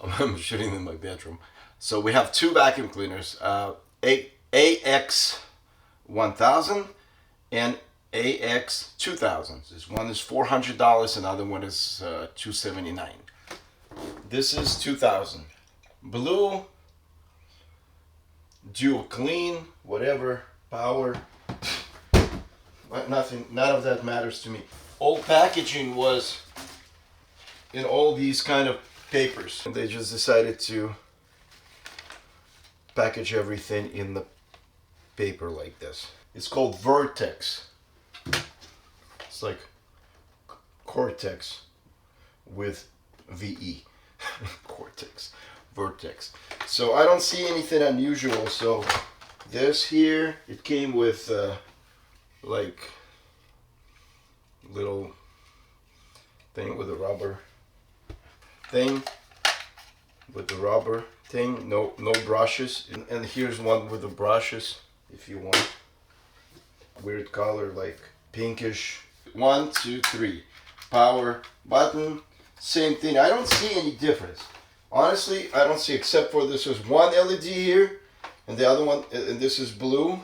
I'm shooting in my bedroom. So we have two vacuum cleaners, AX 1000 and AX 2000. This one is $400, another one is $279. This is 2000. Blue, dual clean, whatever, power, but nothing, none of that matters to me. Old packaging was in all these kind of papers. And they just decided to package everything in the paper like this. It's called Vertex. It's like Cortex with VE. Cortex. Vertex. So I don't see anything unusual. So this here, it came with like little thing with a rubber thing, with the rubber thing. No brushes. And here's one with the brushes if you want. Weird color, like pinkish. 1, 2, 3. Power button. Same thing. I don't see any difference. Honestly, I don't see, except for this is one LED here, and the other one, and this is blue.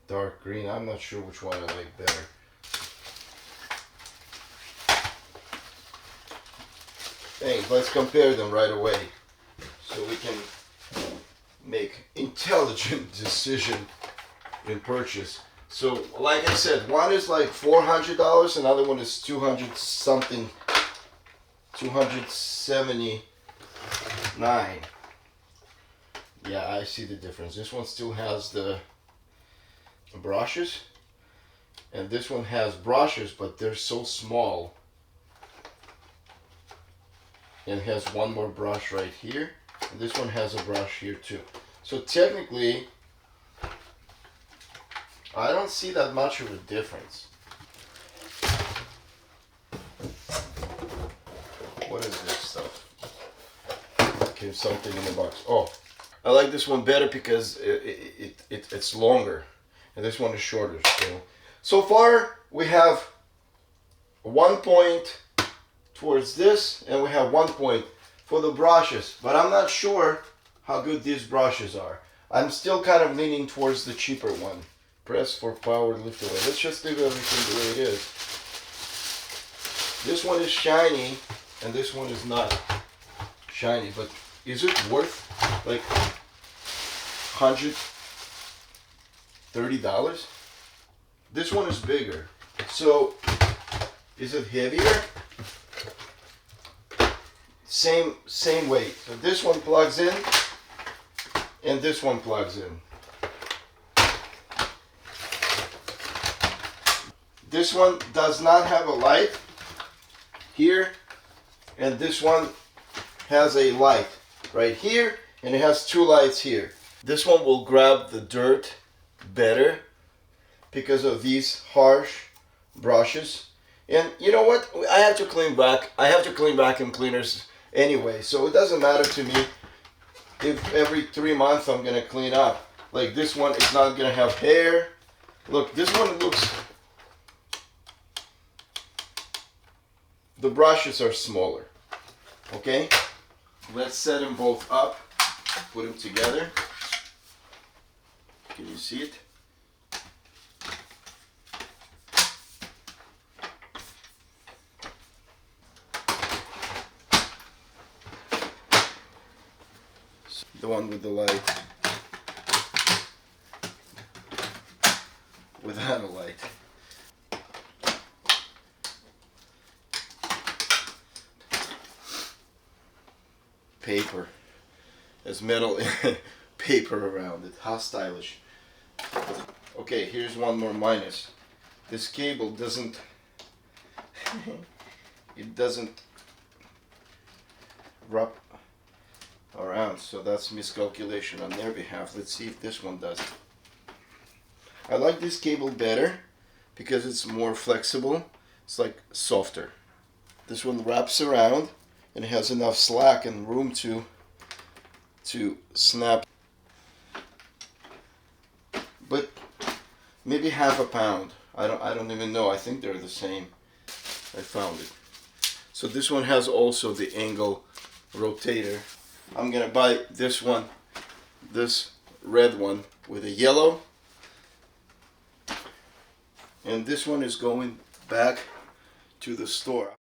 Dark green. I'm not sure which one I like better. Hey, let's compare them right away so we can make intelligent decision in purchase. So, like I said, one is like $400, another one is 200 something, 279. Yeah, I see the difference. This one still has the brushes, and this one has brushes, but they're so small. And has one more brush right here, and this one has a brush here too. So technically, I don't see that much of a difference. What is this stuff? Okay, something in the box. Oh, I like this one better because it's longer, and this one is shorter. So far we have 1 point towards this, and we have 1 point for the brushes, but I'm not sure how good these brushes are. I'm still kind of leaning towards the cheaper one. Press for power lift away. Let's just leave everything the way it is. This one is shiny, and this one is not shiny, but is it worth like $130? This one is bigger. So, is it heavier? Same weight. So this one plugs in, and this one plugs in. This one does not have a light here, and this one has a light right here, and it has two lights here. This one will grab the dirt better because of these harsh brushes. And you know what? I have to clean vacuum cleaners anyway, so it doesn't matter to me if every 3 months I'm gonna clean up. Like this one is not gonna have hair. Look, this one looks, the brushes are smaller. Okay, let's set them both up, put them together. Can you see it? The one with the light, without a light. Paper. There's metal paper around it. How stylish. Okay, here's one more minus. This cable doesn't it doesn't wrap around, so that's miscalculation on their behalf. Let's see if this one does. I like this cable better because it's more flexible. It's like softer. This one wraps around and it has enough slack and room to snap. But maybe half a pound. I don't even know. I think they're the same. I found it. So this one has also the angle rotator. I'm gonna buy this one, this red one with a yellow, and this one is going back to the store.